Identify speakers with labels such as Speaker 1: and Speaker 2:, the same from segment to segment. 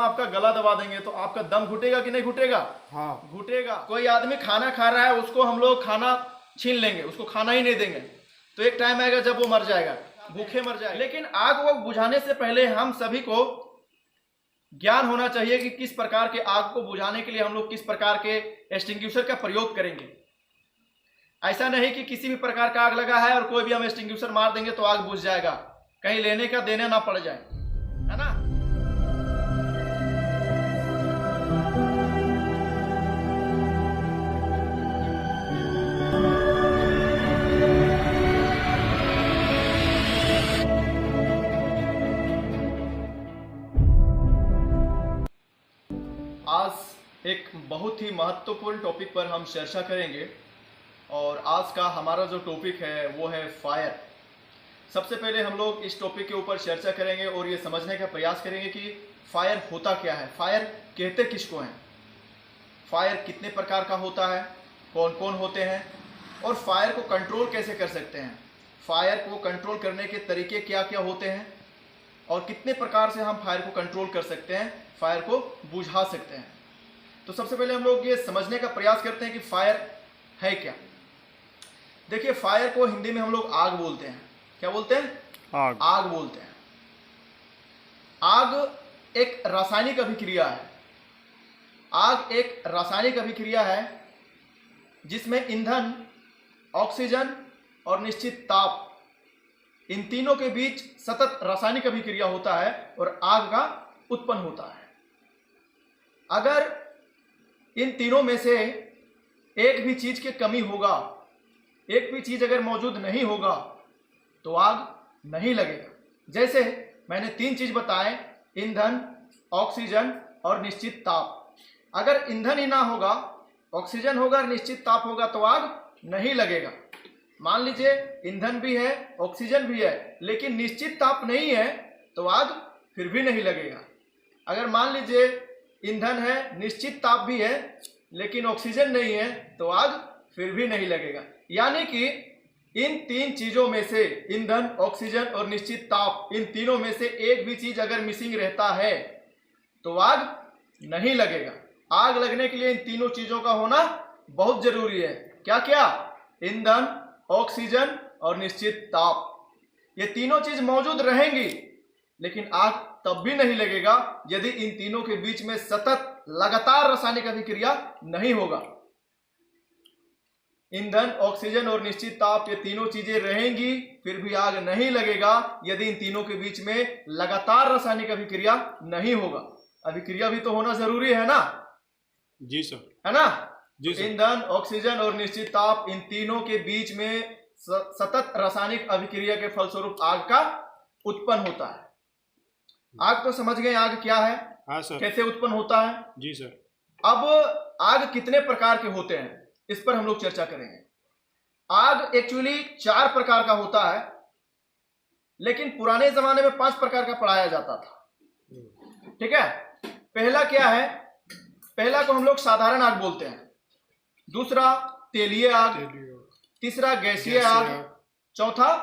Speaker 1: हम आपका गला दबा देंगे तो आपका दम घुटेगा कि नहीं घुटेगा?
Speaker 2: हाँ
Speaker 1: घुटेगा। कोई आदमी खाना खा रहा है, उसको हम लोग खाना छीन लेंगे, उसको खाना ही नहीं देंगे, तो एक टाइम आएगा जब वो मर जाएगा, भूखे मर जाएगा। लेकिन आग वो बुझाने से पहले हम सभी को ज्ञान होना चाहिए कि किस प्रकार के आग को बुझाने के लिए हम लोग किस प्रकार के एक्सटिंग्विशर का प्रयोग करेंगे। ऐसा नहीं कि किसी भी प्रकार का आग लगा है और कोई भी हम एक्सटिंग्विशर मार देंगे तो आग बुझ जाएगा, कहीं लेने का देने ना पड़ जाए, है ना। आज एक बहुत ही महत्वपूर्ण टॉपिक पर हम चर्चा करेंगे और आज का हमारा जो टॉपिक है वो है फायर। सबसे पहले हम लोग इस टॉपिक के ऊपर चर्चा करेंगे और ये समझने का प्रयास करेंगे कि फायर होता क्या है, फायर कहते किसको हैं, फायर कितने प्रकार का होता है, कौन कौन होते हैं और फायर को कंट्रोल कैसे कर सकते हैं, फायर को कंट्रोल करने के तरीके क्या क्या होते हैं और कितने प्रकार से हम फायर को कंट्रोल कर सकते हैं, फायर को बुझा सकते हैं। तो सबसे पहले हम लोग ये समझने का प्रयास करते हैं कि फायर है क्या। देखिए, फायर को हिंदी में हम लोग आग बोलते हैं। क्या बोलते हैं? आग बोलते हैं। आग एक रासायनिक अभिक्रिया है। आग एक रासायनिक अभिक्रिया है जिसमें ईंधन, ऑक्सीजन और निश्चित ताप, इन तीनों के बीच सतत रासायनिक अभिक्रिया होता है और आग का उत्पन्न होता है। अगर इन तीनों में से एक भी चीज की कमी होगा, एक भी चीज अगर मौजूद नहीं होगा तो आग नहीं लगेगा। जैसे मैंने तीन चीज बताए, ईंधन, ऑक्सीजन और निश्चित ताप। अगर ईंधन ही ना होगा, ऑक्सीजन होगा और निश्चित ताप होगा तो आग नहीं लगेगा। मान लीजिए ईंधन भी है, ऑक्सीजन भी है, लेकिन निश्चित ताप नहीं है तो आग फिर भी नहीं लगेगा। अगर मान लीजिए ईंधन है, निश्चित ताप भी है, लेकिन ऑक्सीजन नहीं है तो आग फिर भी नहीं लगेगा। यानी कि इन तीन चीजों में से, ईंधन, ऑक्सीजन और निश्चित ताप, इन तीनों में से एक भी चीज अगर मिसिंग रहता है तो आग नहीं लगेगा। आग लगने के लिए इन तीनों चीजों का होना बहुत जरूरी है। क्या क्या? ईंधन, ऑक्सीजन और निश्चित ताप। ये तीनों चीज मौजूद रहेंगी लेकिन आग तब भी नहीं लगेगा यदि इन तीनों के बीच में सतत लगातार रासायनिक अभिक्रिया नहीं होगा। ईंधन, ऑक्सीजन और निश्चित ताप, ये तीनों चीजें रहेंगी फिर भी आग नहीं लगेगा यदि इन तीनों के बीच में लगातार रासायनिक अभिक्रिया नहीं होगा। अभिक्रिया भी तो होना जरूरी है ना?
Speaker 2: जी सर।
Speaker 1: है ना?
Speaker 2: जी सर।
Speaker 1: ईंधन, ऑक्सीजन और निश्चित ताप, इन तीनों के बीच में सतत रासायनिक अभिक्रिया के फलस्वरूप आग का उत्पन्न होता है। आग तो समझ गए आग क्या है?
Speaker 2: हाँ सर।
Speaker 1: कैसे उत्पन्न होता है?
Speaker 2: जी सर।
Speaker 1: अब आग कितने प्रकार के होते हैं इस पर हम लोग चर्चा करेंगे। आग एक्चुअली 4 प्रकार का होता है, लेकिन पुराने जमाने में 5 प्रकार का पढ़ाया जाता था। ठीक है? पहला क्या है? पहला को हम लोग साधारण आग बोलते हैं, दूसरा तेलीय आग, तीसरा गैसीय आग, चौथा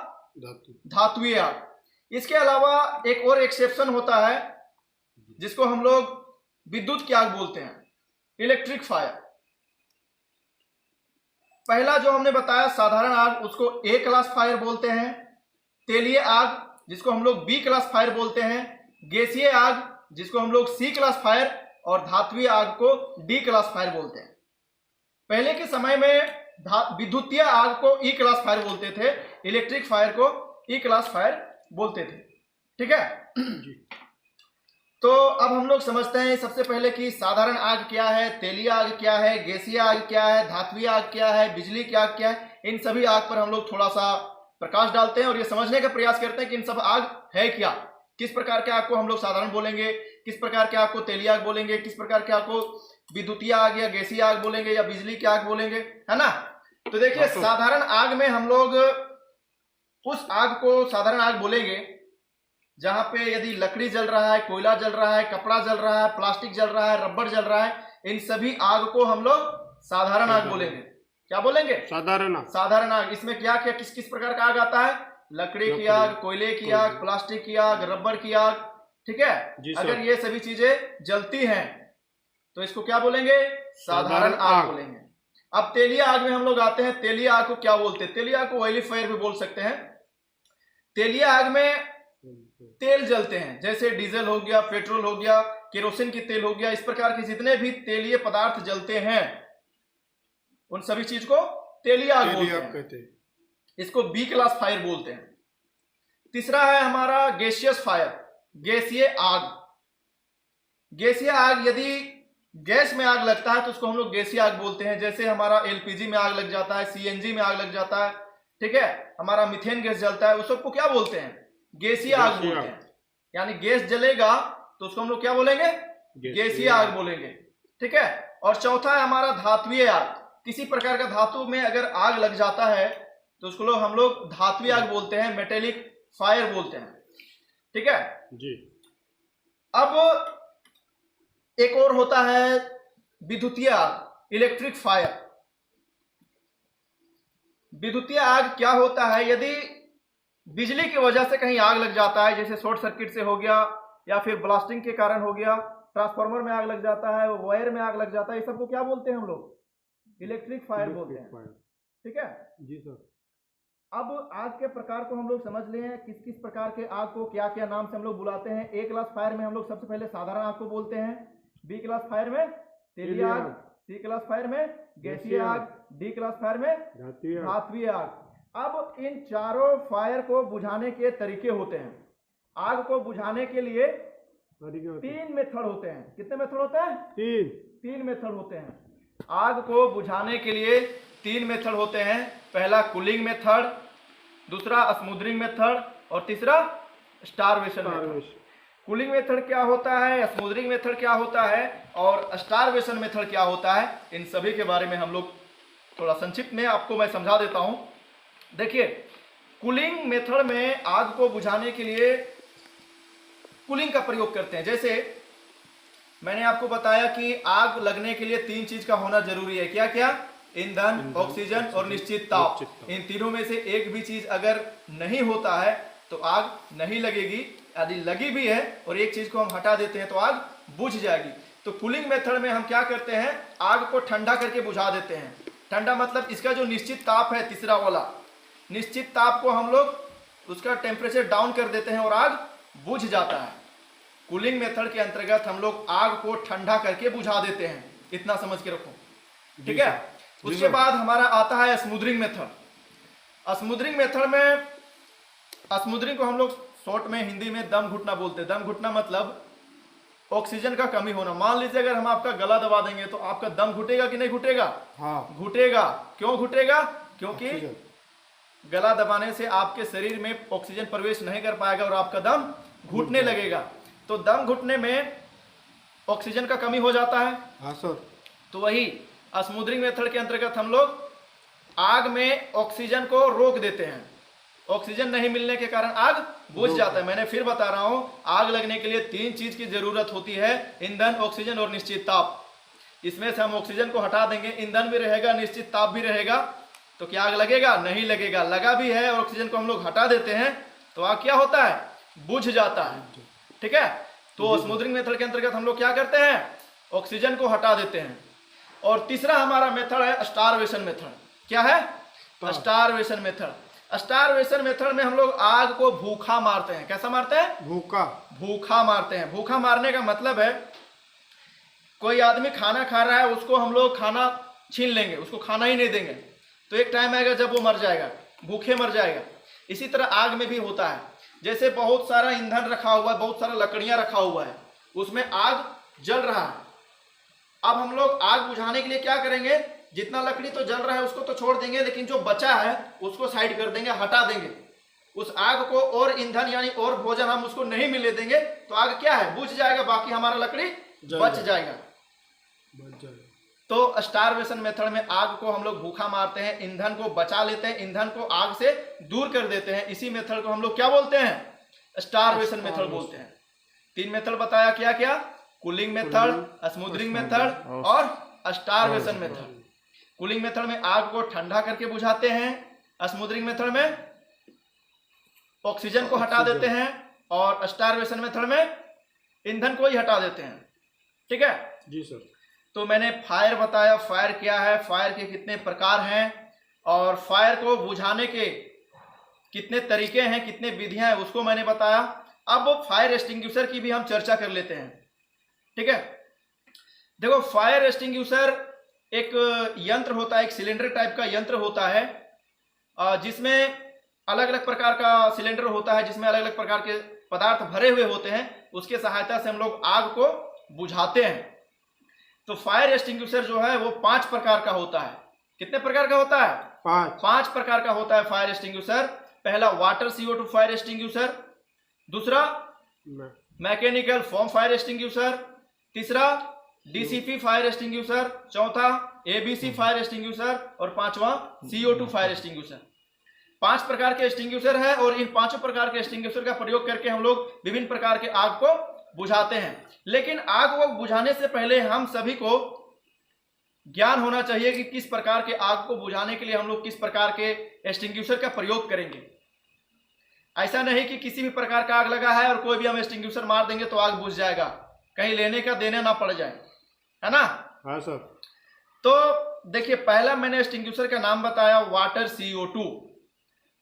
Speaker 1: धातुीय आग। इसके अलावा एक और एक्सेप्शन होता है जिसको हम लोग विद्युत की आग बोलते हैं, इलेक्ट्रिक फायर। पहला जो हमने बताया साधारण आग, उसको ए क्लास फायर बोलते हैं। तेलीय आग जिसको हम लोग बी क्लास फायर बोलते हैं, गैसीय आग जिसको हम लोग सी क्लास फायर और धात्विय आग को डी क्लास फायर बोलते हैं। पहले के समय में विद्युतीय आग को ई क्लास फायर बोलते थे, इलेक्ट्रिक फायर को ई क्लास फायर बोलते थे। ठीक है? तो अब हम लोग समझते हैं सबसे पहले कि साधारण आग क्या है, तेलीय आग क्या है, गैसीय आग क्या है, धात्विय आग क्या है, बिजली की आग क्या है। इन सभी आग पर हम लोग थोड़ा सा प्रकाश डालते हैं और ये समझने का प्रयास करते हैं कि इन सब आग है क्या, किस प्रकार के आग को हम लोग साधारण बोलेंगे, किस प्रकार के आग को तेलीय आग बोलेंगे, किस प्रकार के आग को विद्युतीय आग या गैसीय आग बोलेंगे या बिजली की आग बोलेंगे, है ना। तो देखिए, साधारण आग में हम लोग उस आग को साधारण आग बोलेंगे जहां पे यदि लकड़ी जल रहा है, कोयला जल रहा है, कपड़ा जल रहा है, प्लास्टिक जल रहा है, रबड़ जल रहा है, इन सभी आग को हम लोग साधारण आग बोलेंगे। क्या बोलेंगे? साधारण आग। साधारण आग। इसमें क्या क्या किस किस प्रकार का आग आता है? लकड़ी की आग, कोयले की आग, प्लास्टिक की आग, रबड़ की आग, ठीक है।
Speaker 2: जी सर।
Speaker 1: अगर ये सभी चीजें जलती हैं तो इसको क्या बोलेंगे? साधारण आग बोलेंगे। अब तेलिया आग में हम लोग आते हैं। तेलिया आग को क्या बोलते हैं? तेलिया आग को ऑयली फायर भी बोल सकते हैं। तेलिया आग में तेल जलते हैं, जैसे डीजल हो गया, पेट्रोल हो गया, केरोसिन की तेल हो गया, इस प्रकार के जितने भी तेलीय पदार्थ जलते हैं उन सभी चीज को तेलिया आग बोलते हैं। इसको बी क्लास फायर बोलते हैं। तीसरा है हमारा गैसियस फायर, गैसीय आग। गैसीय आग, यदि गैस में आग लगता है तो उसको हम लोग गैसीय आग बोलते हैं। जैसे हमारा एलपीजी में आग लग जाता है, सीएनजी में आग लग जाता है, ठीक है, हमारा मीथेन गैस जलता है, उस सबको क्या बोलते हैं? गैसीय आग बोलते हैं। यानी गैस जलेगा तो उसको हम लोग क्या बोलेंगे? गैसीय आग बोलेंगे, ठीक है। और चौथा है हमारा धात्विय आग। किसी प्रकार का धातु में अगर आग लग जाता है तो उसको हम लोग धात्विय आग बोलते हैं, मेटेलिक फायर बोलते हैं, ठीक है
Speaker 2: जी।
Speaker 1: अब एक और होता है विद्युतीय आग, इलेक्ट्रिक फायर। विद्युतीय आग क्या होता है? यदि बिजली की वजह से कहीं आग लग जाता है, जैसे शॉर्ट सर्किट से हो गया या फिर ब्लास्टिंग के कारण हो गया, ट्रांसफार्मर में आग लग जाता है, वायर में आग लग जाता है, ये सबको क्या बोलते हैं हम लोग? इलेक्ट्रिक फायर बोलते हैं, ठीक है
Speaker 2: जी सर।
Speaker 1: अब आग के प्रकार को हम लोग समझ लिए हैं, किस किस प्रकार के आग को क्या क्या नाम से हम लोग बुलाते हैं। ए क्लास फायर में हम लोग सबसे पहले साधारण आग को बोलते हैं, बी क्लास फायर में तेलीय आग, सी क्लास फायर में गैसीय आग, डी क्लास फायर में धात्विय आग। अब इन चारों फायर को बुझाने के तरीके होते हैं। आग को बुझाने के लिए तीन मेथड होते हैं। कितने मेथड होते हैं? तीन मेथड होते हैं। आग को बुझाने के लिए तीन मेथड होते हैं। पहला कूलिंग मेथड, दूसरा स्मूदरिंग मेथड और तीसरा स्टारवेशन मेथड। कूलिंग मेथड क्या होता है, स्मूदरिंग मेथड क्या होता है और स्टारवेशन मेथड क्या होता है, इन सभी के बारे में हम लोग थोड़ा संक्षिप्त में आपको मैं समझा देता हूं। देखिए, कूलिंग मेथड में आग को बुझाने के लिए कूलिंग का प्रयोग करते हैं। जैसे मैंने आपको बताया कि आग लगने के लिए तीन चीज का होना जरूरी है। क्या क्या? ईंधन, ऑक्सीजन और निश्चित ताप। इन तीनों में से एक भी चीज अगर नहीं होता है तो आग नहीं लगेगी। यदि लगी भी है और एक चीज को हम हटा देते हैं तो आग बुझ जाएगी। तो कूलिंग मेथड में हम क्या करते हैं? आग को ठंडा करके बुझा देते हैं। ठंडा मतलब इसका जो निश्चित ताप है, तीसरा वाला निश्चित ताप को हम लोग उसका टेम्परेचर डाउन कर देते हैं और आग बुझ जाता है। कूलिंग मेथड के अंतर्गत हम लोग आग को ठंडा करके बुझा देते हैं, इतना समझ के रखो, ठीक है। उसके बाद हमारा आता है स्मूदरिंग मेथड। स्मूदरिंग मेथड में, स्मूदरिंग को हम लोग शॉर्ट में हिंदी में दम घुटना बोलते हैं। दम घुटना मतलब ऑक्सीजन का कमी होना। मान लीजिए अगर हम आपका गला दबा देंगे तो आपका दम घुटेगा कि नहीं घुटेगा?
Speaker 2: हाँ,
Speaker 1: घुटेगा। क्यों घुटेगा? क्योंकि गला दबाने से आपके शरीर में ऑक्सीजन प्रवेश नहीं कर पाएगा और आपका दम घुटने लगेगा। तो दम घुटने में ऑक्सीजन का कमी हो जाता है।
Speaker 2: हाँ सर।
Speaker 1: तो वही स्मूदरिंग मेथड के अंतर्गत हम लोग आग में ऑक्सीजन को रोक देते हैं। ऑक्सीजन नहीं मिलने के कारण आग बुझ जाता है। मैंने फिर बता रहा हूं, आग लगने के लिए तीन चीज की जरूरत होती है, ईंधन, ऑक्सीजन और निश्चित ताप। इसमें से हम ऑक्सीजन को हटा देंगे, ईंधन भी रहेगा, निश्चित ताप भी रहेगा, तो क्या आग लगेगा? नहीं लगेगा। लगा भी है और ऑक्सीजन को हम लोग हटा देते हैं तो आग क्या होता है? बुझ जाता है, ठीक है। तो स्मूदरिंग मेथड के अंतर्गत हम लोग क्या करते हैं? ऑक्सीजन को हटा देते हैं। और तीसरा हमारा मेथड है स्टारवेशन मेथड। क्या है? Starvation method. स्टारवेशन मेथड में हम लोग आग को भूखा मारते हैं। कैसा मारते हैं? भूखा मारते हैं। भूखा मारने का मतलब है, कोई आदमी खाना खा रहा है, उसको हम लोग खाना छीन लेंगे, उसको खाना ही नहीं देंगे, तो एक टाइम आएगा जब वो मर जाएगा, भूखे मर जाएगा। इसी तरह आग में भी होता है। जैसे बहुत सारा ईंधन रखा हुआ है, बहुत सारा लकड़ियां रखा हुआ है, उसमें आग जल रहा है। अब हम लोग आग बुझाने के लिए क्या करेंगे? जितना लकड़ी तो जल रहा है उसको तो छोड़ देंगे, लेकिन जो बचा है उसको साइड कर देंगे, हटा देंगे। उस आग को और ईंधन यानी और भोजन हम उसको नहीं मिलने देंगे, तो आग क्या है? बुझ जाएगा, बाकी हमारा लकड़ी बच जाएगा। तो स्टारवेशन मेथड में आग को हम लोग भूखा मारते हैं, ईंधन को बचा लेते हैं, ईंधन को आग से दूर कर देते हैं। इसी मेथड को हम लोग क्या बोलते हैं? स्टारवेशन मेथड बोलते हैं। तीन मेथड बताया, क्या क्या? कूलिंग मेथड, स्मूदरिंग मेथड और स्टारवेशन मेथड। कूलिंग मेथड में आग को ठंडा करके बुझाते हैं, स्मूदरिंग मेथड में ऑक्सीजन को हटा देते हैं और स्टारवेशन मेथड में ईंधन को ही हटा देते हैं। ठीक है
Speaker 2: जी सर।
Speaker 1: तो मैंने फायर बताया, फायर क्या है, फायर के कितने प्रकार हैं और फायर को बुझाने के कितने तरीके हैं, कितने विधियां हैं, उसको मैंने बताया। अब फायर एक्सटिंग्विशर की भी हम चर्चा कर लेते हैं। ठीक है, देखो फायर एक्सटिंग्विशर एक यंत्र होता है, एक सिलेंडर टाइप का यंत्र होता है, जिसमें अलग अलग प्रकार का सिलेंडर होता है, जिसमें अलग अलग प्रकार के पदार्थ भरे हुए होते हैं। उसके सहायता से हम लोग आग को बुझाते हैं। तो फायर एक्सटिंग्विशर जो है वो 5 प्रकार का होता है। कितने प्रकार का होता है? 5 प्रकार का होता है फायर एक्सटिंग्विशर। पहला वाटर CO2 फायर एक्सटिंग्विशर, दूसरा मैकेनिकल फोम फायर एक्सटिंग्विशर, तीसरा DCP फायर एक्सटिंग्विशर, चौथा ABC फायर एक्सटिंग्विशर और पांचवा CO2 फायर एक्सटिंग्विशर। 5 प्रकार के एक्सटिंग्विशर है और इन 5 प्रकार के एक्सटिंग्विशर का प्रयोग करके हम लोग विभिन्न प्रकार के आग को बुझाते हैं। लेकिन आग को बुझाने से पहले हम सभी को ज्ञान होना चाहिए कि किस प्रकार के आग को बुझाने के लिए हम लोग किस प्रकार के एक्सटिंग्विशर का प्रयोग करेंगे। ऐसा नहीं कि किसी भी प्रकार का आग लगा है और कोई भी हम एक्सटिंग्विशर मार देंगे तो आग बुझ जाएगा, कहीं लेने का देने ना पड़ जाए, है ना?
Speaker 2: हाँ सर।
Speaker 1: तो देखिए, पहला मैंने एक्सटिंग्विशर का नाम बताया water CO2।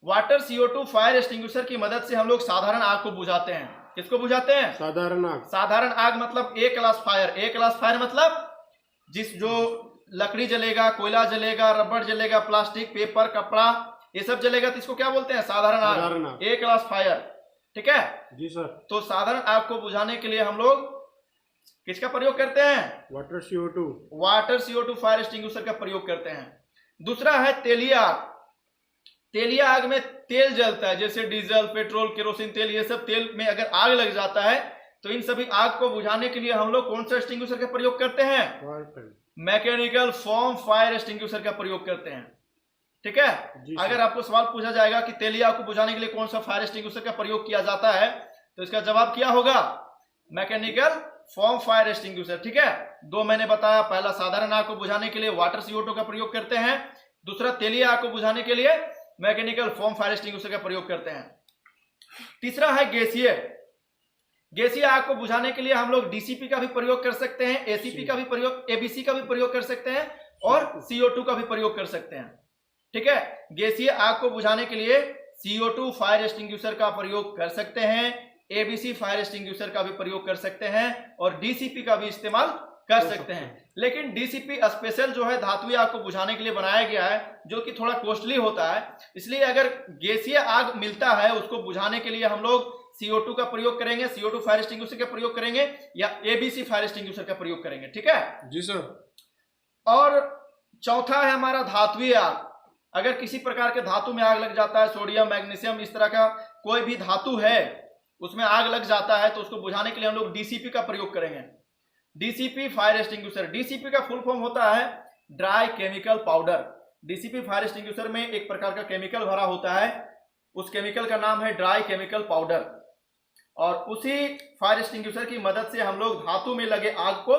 Speaker 1: Water CO2 fire extinguisher की मदद से हम लोग साधारण आग को बुझाते हैं। किसको बुझाते हैं?
Speaker 2: साधारण आग।
Speaker 1: साधारण आग मतलब A class fire. A class fire मतलब जो लकड़ी जलेगा, कोयला जलेगा, रबड़ जलेगा, प्लास्टिक, पेपर, कपड़ा, ये सब जलेगा तो इसको क्या बोलते हैं? साधारण आग, A क्लास फायर। ठीक है
Speaker 2: जी सर।
Speaker 1: तो साधारण आग को बुझाने के लिए हम लोग किसका प्रयोग करते हैं?
Speaker 2: Water CO2।
Speaker 1: Water CO2 fire extinguisher का प्रयोग करते हैं। दूसरा है तेलिया आग। तेलिया आग में तेल जलता है, जैसे डीजल, पेट्रोल, केरोसिन तेल, ये सब तेल में अगर आग लग जाता है तो इन सभी आग को बुझाने के लिए हम लोग कौन सा एक्सटिंग्विशर का प्रयोग करते हैं? मैकेनिकल फोम फायर एक्सटिंग्विशर का प्रयोग करते हैं। ठीक है, अगर आपको सवाल पूछा जाएगा कि तेलिया आग को बुझाने के लिए कौन सा फायर एक्सटिंग्विशर का प्रयोग किया जाता है तो इसका जवाब क्या होगा? Mechanical foam fire extinguisher. ठीक है, 2 मैंने बताया। पहला साधारण आग को बुझाने के लिए वाटर CO2 का प्रयोग करते हैं, दूसरा तेलिया आग को बुझाने के लिए मैकेनिकल फोम फायर एक्सटिंग्विशर का प्रयोग करते हैं। तीसरा है गैसीय। गैसीय आग को बुझाने के लिए हम लोग DCP का भी प्रयोग कर सकते हैं, ACP का भी प्रयोग, ABC का भी प्रयोग कर सकते हैं और CO2 का भी प्रयोग कर सकते हैं। ठीक है, गैसीय आग को बुझाने के लिए CO2 फायर एक्सटिंग्विशर का प्रयोग कर सकते हैं, ABC फायर एक्सटिंग्विशर का भी प्रयोग कर सकते हैं और DCP का भी इस्तेमाल कर सकते हैं। लेकिन DCP स्पेशल जो है धातुई आग को बुझाने के लिए बनाया गया है, जो कि थोड़ा कॉस्टली होता है। इसलिए अगर गैसीय आग मिलता है उसको बुझाने के लिए हम लोग CO2 का प्रयोग करेंगे, CO2 फायर एक्सटिंग्विशर का प्रयोग करेंगे या ABC फायर एक्सटिंग्विशर का प्रयोग करेंगे। ठीक है
Speaker 2: जी सर।
Speaker 1: और चौथा है हमारा धातुई आग। अगर किसी प्रकार के धातु में आग लग जाता है, सोडियम, मैग्नीशियम, इस तरह का कोई भी धातु है उसमें आग लग जाता है तो उसको बुझाने के लिए हम लोग DCP का प्रयोग करेंगे। DCP fire extinguisher. DCP का फुल फॉर्म होता है dry chemical powder. DCP fire extinguisher में एक प्रकार का केमिकल भरा होता है, उस केमिकल का नाम है ड्राई केमिकल पाउडर और उसी फायर एक्सटिंग्विशर की मदद से हम लोग धातु में लगे आग को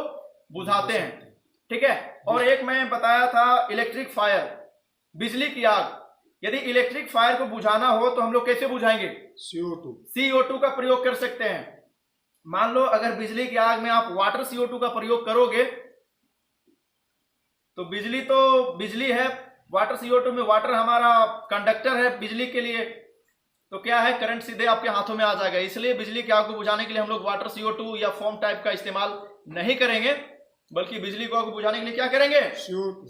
Speaker 1: बुझाते हैं। ठीक है, और एक मैं बताया था इलेक्ट्रिक फायर, बिजली की आग। यदि इलेक्ट्रिक फायर को बुझाना हो तो हम लोग कैसे बुझाएंगे? CO2 का प्रयोग कर सकते हैं। मान लो अगर बिजली की आग में आप वाटर CO2 का प्रयोग करोगे तो बिजली है, वाटर CO2 में वाटर हमारा कंडक्टर है बिजली के लिए, तो क्या है, करंट सीधे आपके हाथों में आ जाएगा। इसलिए बिजली की आग को बुझाने के लिए हम लोग वाटर CO2 या फोम टाइप का इस्तेमाल नहीं करेंगे, बल्कि बिजली को आग को बुझाने के लिए क्या करेंगे?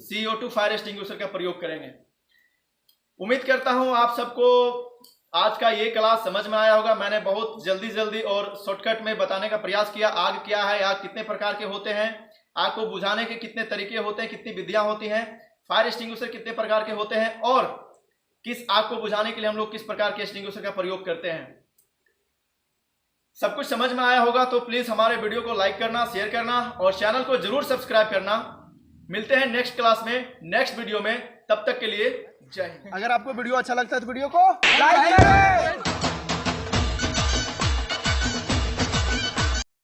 Speaker 1: CO2 फायर एक्सटिंग्विशर का प्रयोग करेंगे। उम्मीद करता हूं आप सबको आज का ये क्लास समझ में आया होगा। मैंने बहुत जल्दी और शॉर्टकट में बताने का प्रयास किया। आग क्या है, आग कितने प्रकार के होते हैं, आग को बुझाने के कितने तरीके होते हैं, कितनी विधियां होती हैं, फायर एक्सटिंग्विशर कितने प्रकार के होते हैं और किस आग को बुझाने के लिए हम लोग किस प्रकार के एक्सटिंग्विशर का प्रयोग करते हैं। सब कुछ समझ में आया होगा तो प्लीज हमारे वीडियो को लाइक करना, शेयर करना और चैनल को जरूर सब्सक्राइब करना। मिलते हैं नेक्स्ट क्लास में, नेक्स्ट वीडियो में। तब तक के लिए जय हिंद। अगर आपको वीडियो अच्छा लगता है तो वीडियो को लाइक करें।